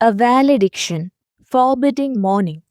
A valediction, forbidding mourning.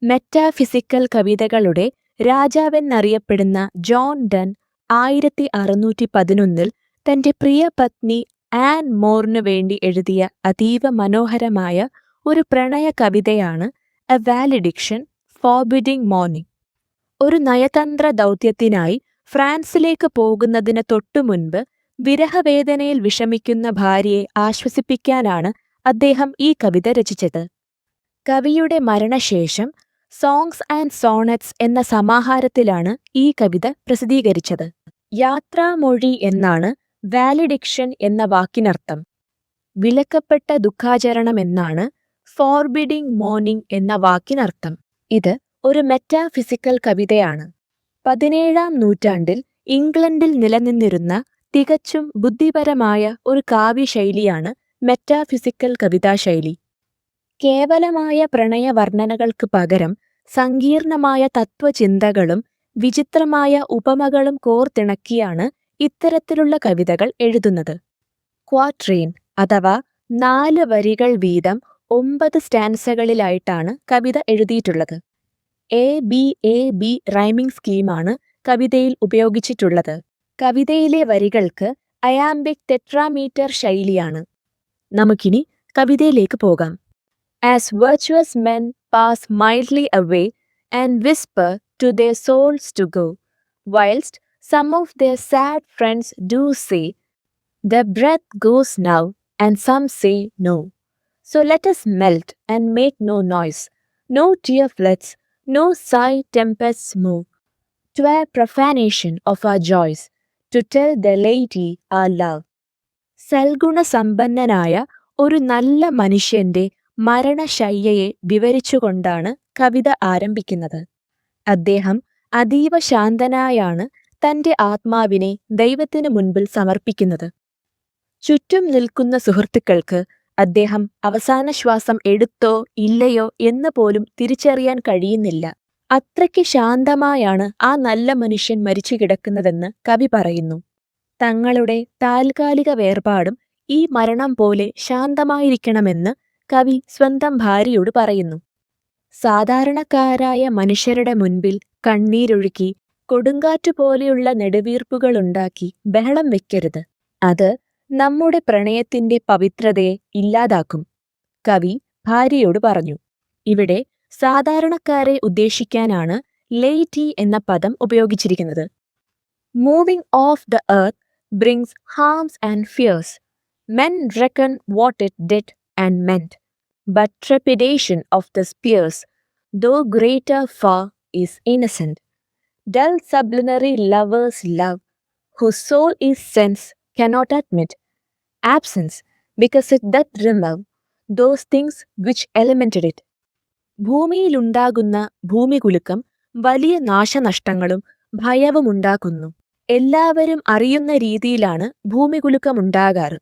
Metaphysical കവിതകളുടെ രാജാവെന്നറിയപ്പെടുന്ന John done 1611 തന്റെ പ്രിയ പത്നി ആൻ മോറിനു വേണ്ടി എഴുതിയ അതീവ മനോഹരമായ ഒരു പ്രണയ കവിതയാണ് എ വാലഡിക്ഷൻ, ഫോർബിഡിംഗ് മോർണിംഗ്. ഒരു നയതന്ത്ര ദൗത്യത്തിനായി ഫ്രാൻസിലേക്ക് പോകുന്നതിന് തൊട്ടുമുൻപ് വിരഹവേദനയിൽ വിഷമിക്കുന്ന ഭാര്യയെ ആശ്വസിപ്പിക്കാനാണ് അദ്ദേഹം ഈ കവിത രചിച്ചത്. കവിയുടെ മരണശേഷം സോങ്സ് ആൻഡ് സോണറ്റ്സ് എന്ന സമാഹാരത്തിലാണ് ഈ കവിത പ്രസിദ്ധീകരിച്ചത്. യാത്രാമൊഴി എന്നാണ് വാലഡിക്ഷൻ എന്ന വാക്കിനർത്ഥം. വിലക്കപ്പെട്ട ദുഃഖാചരണം എന്നാണ് ഫോർബിഡിംഗ് മോർണിംഗ് എന്ന വാക്കിനർത്ഥം. ഇത് ഒരു മെറ്റാഫിസിക്കൽ കവിതയാണ്. 17-ാം നൂറ്റാണ്ടിൽ ഇംഗ്ലണ്ടിൽ നിലനിന്നിരുന്ന തികച്ചും ബുദ്ധിപരമായ ഒരു കാവ്യശൈലിയാണ് മെറ്റാഫിസിക്കൽ കവിതാശൈലി. കേവലമായ പ്രണയവർണ്ണനകൾക്ക് പകരം സങ്കീർണമായ തത്വചിന്തകളും വിചിത്രമായ ഉപമകളും കോർത്തിണക്കിയാണ് ഇത്തരത്തിലുള്ള കവിതകൾ എഴുതുന്നത്. ക്വാട്രെയിൻ അഥവാ 4 വരികൾ വീതം 9 സ്റ്റാൻസകളിലായിട്ടാണ് കവിത എഴുതിയിട്ടുള്ളത്. ABAB റൈമിംഗ് സ്കീമാണ് കവിതയിൽ ഉപയോഗിച്ചിട്ടുള്ളത്. കവിതയിലെ വരികൾക്ക് അയാംബിക് ടെട്രാമീറ്റർ ശൈലിയാണ്. നമുക്കിനി കവിതയിലേക്ക് പോകാം. As virtuous men pass mildly away and whisper to their souls to go, whilst some of their sad friends do say, their breath goes now and some say no. So let us melt and make no noise, no tear floods, no sigh tempests move, 'twere profanation of our joys, to tell their lady our love. സൽഗുണസമ്പന്നനായ ഒരു നല്ല മനുഷ്യന്റെ മരണശയ്യയെ വിവരിച്ചുകൊണ്ടാണ് കവിത ആരംഭിക്കുന്നത്. അദ്ദേഹം അതീവ ശാന്തനായാണ് തന്റെ ആത്മാവിനെ ദൈവത്തിനു മുൻപിൽ സമർപ്പിക്കുന്നത്. ചുറ്റും നിൽക്കുന്ന സുഹൃത്തുക്കൾക്ക് അദ്ദേഹം അവസാന ശ്വാസം എടുത്തോ ഇല്ലയോ എന്ന് പോലും തിരിച്ചറിയാൻ കഴിയുന്നില്ല. അത്രയ്ക്ക് ശാന്തമായാണ് ആ നല്ല മനുഷ്യൻ മരിച്ചു കിടക്കുന്നതെന്ന് കവി പറയുന്നു. തങ്ങളുടെ താൽക്കാലിക വേർപാടും ഈ മരണം പോലെ ശാന്തമായിരിക്കണമെന്ന് കവി സ്വന്തം ഭാര്യയോട് പറയുന്നു. സാധാരണക്കാരായ മനുഷ്യരുടെ മുൻപിൽ കണ്ണീരൊഴുക്കി കൊടുങ്കാറ്റുപോലെയുള്ള നെടുവീർപ്പുകളുണ്ടാക്കി ബഹളം വെക്കരുത്. അത് നമ്മുടെ പ്രണയത്തിന്റെ പവിത്രതയെ ഇല്ലാതാക്കും, കവി ഭാര്യയോട് പറഞ്ഞു. ഇവിടെ സാധാരണക്കാരെ ഉദ്ദേശിക്കാനാണ് ലെയ്റ്റി എന്ന പദം ഉപയോഗിച്ചിരിക്കുന്നത്. Moving of the earth brings harms and fears. Men reckon what it did and meant, but trepidation of the spears, though greater far, is innocent. Dull sublunary lovers love, whose soul is sense cannot admit. Absence, because it doth remove those things which elemented it. ഭൂമിയിലുണ്ടാകുന്ന ഭൂമികുലുക്കം വലിയ നാശനഷ്ടങ്ങളും ഭയവുമുണ്ടാക്കുന്നു. എല്ലാവരും അറിയുന്ന രീതിയിലാണ് ഭൂമികുലുക്കമുണ്ടാകാറ്.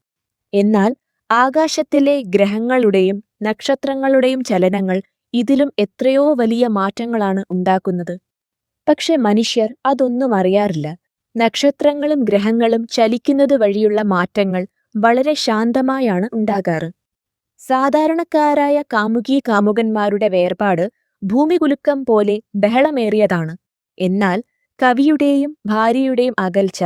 എന്നാൽ ആകാശത്തിലെ ഗ്രഹങ്ങളുടെയും നക്ഷത്രങ്ങളുടെയും ചലനങ്ങൾ ഇതിലും എത്രയോ വലിയ മാറ്റങ്ങളാണ് ഉണ്ടാക്കുന്നത്. പക്ഷെ മനുഷ്യർ അതൊന്നും അറിയാറില്ല. നക്ഷത്രങ്ങളും ഗ്രഹങ്ങളും ചലിക്കുന്നത് വഴിയുള്ള മാറ്റങ്ങൾ വളരെ ശാന്തമായാണ് ഉണ്ടാകാറ്. സാധാരണക്കാരായ കാമുകന്മാരുടെ വേർപാട് ഭൂമികുലുക്കം പോലെ ബഹളമേറിയതാണ്. എന്നാൽ കവിയുടെയും ഭാര്യയുടെയും അകൽച്ച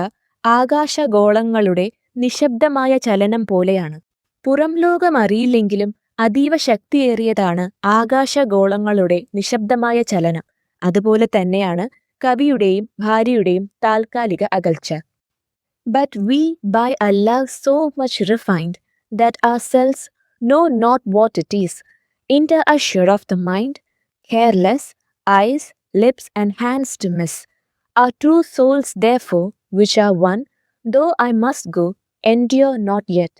ആകാശഗോളങ്ങളുടെ നിശബ്ദമായ ചലനം പോലെയാണ്. പുറം ലോകം അറിയില്ലെങ്കിലും അതീവ ശക്തിയേറിയതാണ് ആകാശഗോളങ്ങളുടെ നിശബ്ദമായ ചലനം. അതുപോലെ തന്നെയാണ് കവിയുടെയും ഭാര്യയുടെയും താൽക്കാലിക അകൽച്ച. But we by a love so much refined that ourselves know not what it is, inter-assured of the mind, careless, eyes, lips and hands to miss. Our true souls therefore, which are one, though I must go, endure not yet.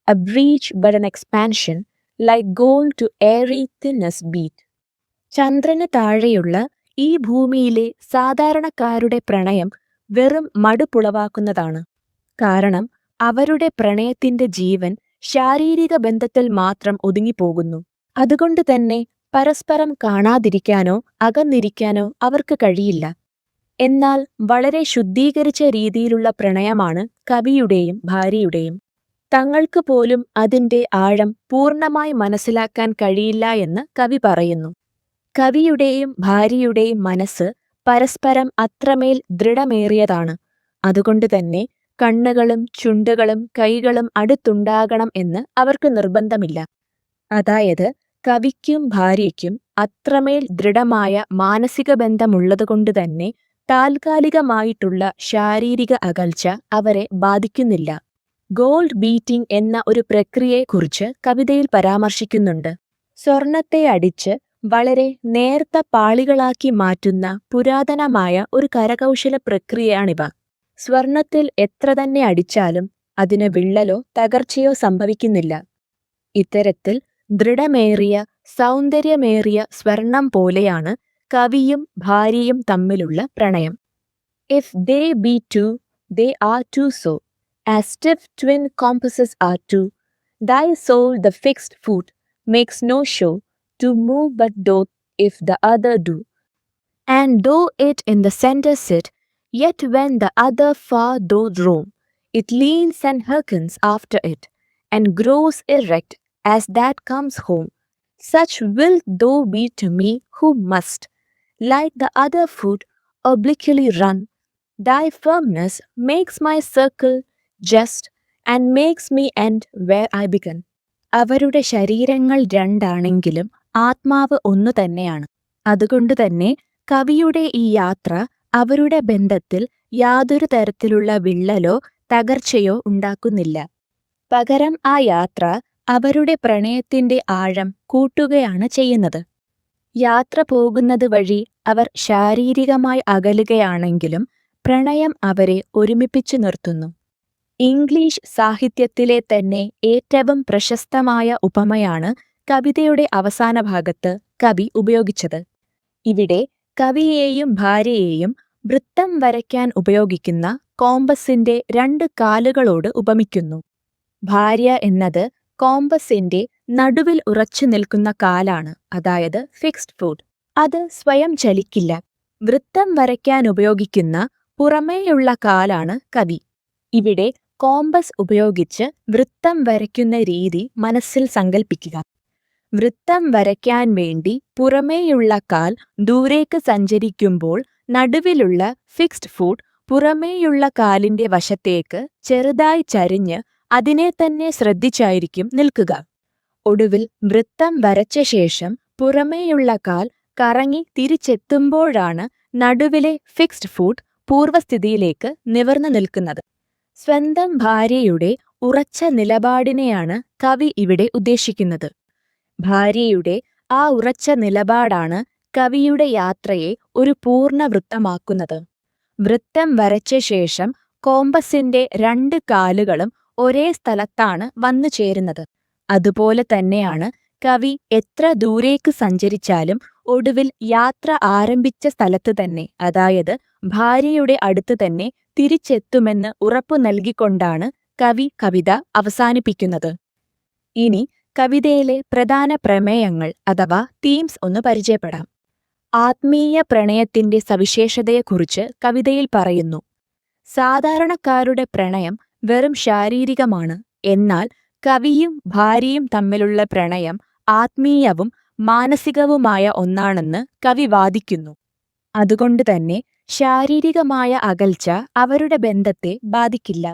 A breach but an expansion, like gold to airy thinness beat. ചന്ദ്രന് താഴെയുള്ള ഈ ഭൂമിയിലെ സാധാരണക്കാരുടെ പ്രണയം വെറും മടുപ്പുളവാക്കുന്നതാണ്. കാരണം അവരുടെ പ്രണയത്തിന്റെ ജീവൻ ശാരീരിക ബന്ധത്തിൽ മാത്രം ഒതുങ്ങിപ്പോകുന്നു. അതുകൊണ്ട് തന്നെ പരസ്പരം കാണാതിരിക്കാനോ അകന്നിരിക്കാനോ അവർക്ക് കഴിയില്ല. എന്നാൽ വളരെ ശുദ്ധീകരിച്ച രീതിയിലുള്ള പ്രണയമാണ് കവിയുടെയും ഭാര്യയുടെയും. തങ്ങൾക്ക് പോലും അതിന്റെ ആഴം പൂർണ്ണമായി മനസ്സിലാക്കാൻ കഴിയില്ല എന്ന് കവി പറയുന്നു. കവിയുടെയും ഭാര്യയുടെയും മനസ്സ് പരസ്പരം അത്രമേൽ ദൃഢമേറിയതാണ്. അതുകൊണ്ടുതന്നെ കണ്ണുകളും ചുണ്ടുകളും കൈകളും അടുത്തുണ്ടാകണം എന്ന് അവർക്ക് നിർബന്ധമില്ല. അതായത് കവിക്കും ഭാര്യയ്ക്കും അത്രമേൽ ദൃഢമായ മാനസിക ബന്ധമുള്ളതുകൊണ്ടുതന്നെ താൽക്കാലികമായിട്ടുള്ള ശാരീരിക അകൽച്ച അവരെ ബാധിക്കുന്നില്ല. ഗോൾഡ് ബീറ്റിംഗ് എന്ന ഒരു പ്രക്രിയയെക്കുറിച്ച് കവിതയിൽ പരാമർശിക്കുന്നുണ്ട്. സ്വർണത്തെ അടിച്ച് വളരെ നേർത്ത പാളികളാക്കി മാറ്റുന്ന പുരാതനമായ ഒരു കരകൗശല പ്രക്രിയയാണിവ. സ്വർണത്തിൽ എത്ര തന്നെ അടിച്ചാലും അതിന് വിള്ളലോ തകർച്ചയോ സംഭവിക്കുന്നില്ല. ഇത്തരത്തിൽ ദൃഢമേറിയ സൗന്ദര്യമേറിയ സ്വർണം പോലെയാണ് കവിയും ഭാര്യയും തമ്മിലുള്ള പ്രണയം. If they be two, they are two so, as stiff twin compasses are two. Thy soul the fixed foot makes no show to move but doth if the other do. And though it in the center sit, yet when the other far doth roam, it leans and hearkens after it, and grows erect as that comes home. Such wilt thou be to me who must, like the other foot, obliquely run. Thy firmness makes my circle just and makes me end where I began. അവരുടെ ശരീരങ്ങൾ രണ്ടാണെങ്കിലും ആത്മാവ് ഒന്നു തന്നെയാണ്. അതുകൊണ്ടുതന്നെ കവിയുടെ ഈ യാത്ര അവരുടെ ബന്ധത്തിൽ യാതൊരു തരത്തിലുള്ള വിള്ളലോ തകർച്ചയോ ഉണ്ടാക്കുന്നില്ല. പകരം ആ യാത്ര അവരുടെ പ്രണയത്തിന്റെ ആഴം കൂട്ടുകയാണ് ചെയ്യുന്നത്. യാത്ര പോകുന്നത് വഴി അവർ ശാരീരികമായി അകലുകയാണെങ്കിലും പ്രണയം അവരെ ഒരുമിപ്പിച്ചു നിർത്തുന്നു. ഇംഗ്ലീഷ് സാഹിത്യത്തിലെ തന്നെ ഏറ്റവും പ്രശസ്തമായ ഉപമയാണ് കവിതയുടെ അവസാന ഭാഗത്ത് കവി ഉപയോഗിച്ചത്. ഇവിടെ കവിയെയും ഭാര്യയെയും വൃത്തം വരയ്ക്കാൻ ഉപയോഗിക്കുന്ന കോമ്പസിന്റെ 2 കാലുകളോട് ഉപമിക്കുന്നു. ഭാര്യ എന്നത് കോമ്പസിന്റെ നടുവിൽ ഉറച്ചു നിൽക്കുന്ന കാലാണ്, അതായത് ഫിക്സ്ഡ് ഫുട്ട്. അത് സ്വയം ചലിക്കില്ല. വൃത്തം വരയ്ക്കാൻ ഉപയോഗിക്കുന്ന പുറമേയുള്ള കാലാണ് കവി. ഇവിടെ കോമ്പസ് ഉപയോഗിച്ച് വൃത്തം വരയ്ക്കുന്ന രീതി മനസ്സിൽ സങ്കൽപ്പിക്കുക. വൃത്തം വരയ്ക്കാൻ വേണ്ടി പുറമേയുള്ള കാൽ ദൂരേക്ക് സഞ്ചരിക്കുമ്പോൾ നടുവിലുള്ള ഫിക്സ്ഡ് ഫുട്ട് പുറമേയുള്ള കാലിന്റെ വശത്തേക്ക് ചെറുതായി ചരിഞ്ഞ് അതിനെ തന്നെ ശ്രദ്ധിച്ചായിരിക്കും നിൽക്കുക. ഒടുവിൽ വൃത്തം വരച്ച ശേഷം പുറമേയുള്ള കാൽ കറങ്ങി തിരിച്ചെത്തുമ്പോഴാണ് നടുവിലെ ഫിക്സ്ഡ് ഫുട്ട് പൂർവ്വസ്ഥിതിയിലേക്ക് നിവർന്നു നിൽക്കുന്നത്. സ്വന്തം ഭാര്യയുടെ ഉറച്ച നിലപാടിനെയാണ് കവി ഇവിടെ ഉദ്ദേശിക്കുന്നത്. ഭാര്യയുടെ ആ ഉറച്ച നിലപാടാണ് കവിയുടെ യാത്രയെ ഒരു പൂർണ്ണ വൃത്തമാക്കുന്നത്. വൃത്തം വരച്ച ശേഷം കോമ്പസിന്റെ 2 കാലുകളും ഒരേ സ്ഥലത്താണ് വന്നു ചേരുന്നത്. അതുപോലെ തന്നെയാണ് കവി എത്ര ദൂരേക്ക് സഞ്ചരിച്ചാലും ഒടുവിൽ യാത്ര ആരംഭിച്ച സ്ഥലത്ത് തന്നെ, അതായത് ഭാര്യയുടെ അടുത്ത് തന്നെ തിരിച്ചെത്തുമെന്ന് ഉറപ്പു നൽകിക്കൊണ്ടാണ് കവി കവിത അവസാനിപ്പിക്കുന്നത്. ഇനി കവിതയിലെ പ്രധാന പ്രമേയങ്ങൾ അഥവാ തീംസ് ഒന്ന് പരിചയപ്പെടാം. ആത്മീയ പ്രണയത്തിന്റെ സവിശേഷതയെക്കുറിച്ച് കവിതയിൽ പറയുന്നു. സാധാരണക്കാരുടെ പ്രണയം വെറും ശാരീരികമാണ്. എന്നാൽ കവിയും ഭാര്യയും തമ്മിലുള്ള പ്രണയം ആത്മീയവും മാനസികവുമായ ഒന്നാണെന്ന് കവി വാദിക്കുന്നു. അതുകൊണ്ടുതന്നെ ശാരീരികമായ അകൽച്ച അവരുടെ ബന്ധത്തെ ബാധിക്കില്ല.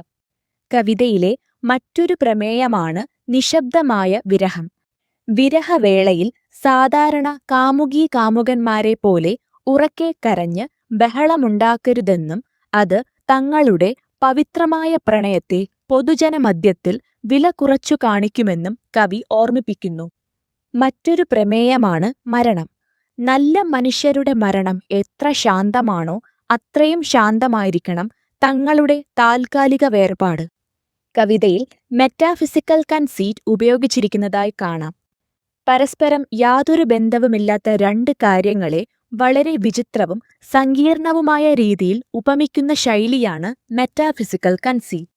കവിതയിലെ മറ്റൊരു പ്രമേയമാണ് നിശബ്ദമായ വിരഹം. വിരഹവേളയിൽ സാധാരണ കാമുകീകാമുകന്മാരെ പോലെ ഉറക്കെ കരഞ്ഞ് ബഹളമുണ്ടാക്കരുതെന്നും അത് തങ്ങളുടെ പവിത്രമായ പ്രണയത്തെ പൊതുജനമധ്യത്തിൽ വില കുറച്ചു കാണിക്കുമെന്നും കവി ഓർമ്മിപ്പിക്കുന്നു. മറ്റൊരു പ്രമേയമാണ് മരണം. നല്ല മനുഷ്യരുടെ മരണം എത്ര ശാന്തമാണോ അത്രയും ശാന്തമായിരിക്കണം തങ്ങളുടെ താൽക്കാലിക വേർപാട്. കവിതയിൽ മെറ്റാഫിസിക്കൽ കൺസീറ്റ് ഉപയോഗിച്ചിരിക്കുന്നതായി കാണാം. പരസ്പരം യാതൊരു ബന്ധവുമില്ലാത്ത 2 കാര്യങ്ങളെ വളരെ വിചിത്രവും സങ്കീർണവുമായ രീതിയിൽ ഉപമിക്കുന്ന ശൈലിയാണ് മെറ്റാഫിസിക്കൽ കൺസീറ്റ്.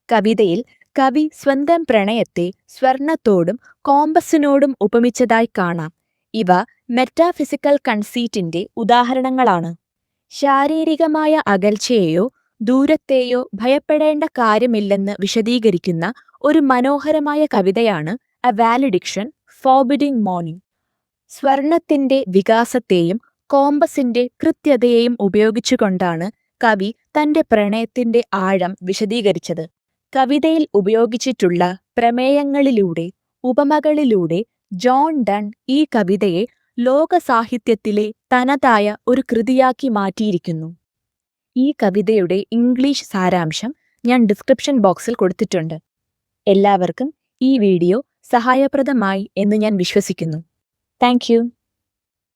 കവിതയിൽ കവി സ്വന്തം പ്രണയത്തെ സ്വർണത്തോടും കോമ്പസിനോടും ഉപമിച്ചതായി കാണാം. ഇവ മെറ്റാഫിസിക്കൽ കൺസീറ്റിന്റെ ഉദാഹരണങ്ങളാണ്. ശാരീരികമായ അകൽച്ചയെയോ ദൂരത്തെയോ ഭയപ്പെടേണ്ട കാര്യമില്ലെന്ന് വിശദീകരിക്കുന്ന ഒരു മനോഹരമായ കവിതയാണ് എ വാലഡിക്ഷൻ ഫോർബിഡിംഗ് മോർണിംഗ്. സ്വർണത്തിന്റെ വികാസത്തെയും കോമ്പസിന്റെ കൃത്യതയെയും ഉപയോഗിച്ചുകൊണ്ടാണ് കവി തന്റെ പ്രണയത്തിന്റെ ആഴം വിശദീകരിച്ചത്. കവിതയിൽ ഉപയോഗിച്ചിട്ടുള്ള പ്രമേയങ്ങളിലൂടെ, ഉപമകളിലൂടെ ജോൺ ഡൺ ഈ കവിതയെ ലോകസാഹിത്യത്തിലെ തനതായ ഒരു കൃതിയാക്കി മാറ്റിയിരിക്കുന്നു. ഈ കവിതയുടെ ഇംഗ്ലീഷ് സാരാംശം ഞാൻ ഡിസ്ക്രിപ്ഷൻ ബോക്സിൽ കൊടുത്തിട്ടുണ്ട്. എല്ലാവർക്കും ഈ വീഡിയോ സഹായപ്രദമായി എന്ന് ഞാൻ വിശ്വസിക്കുന്നു. Thank you.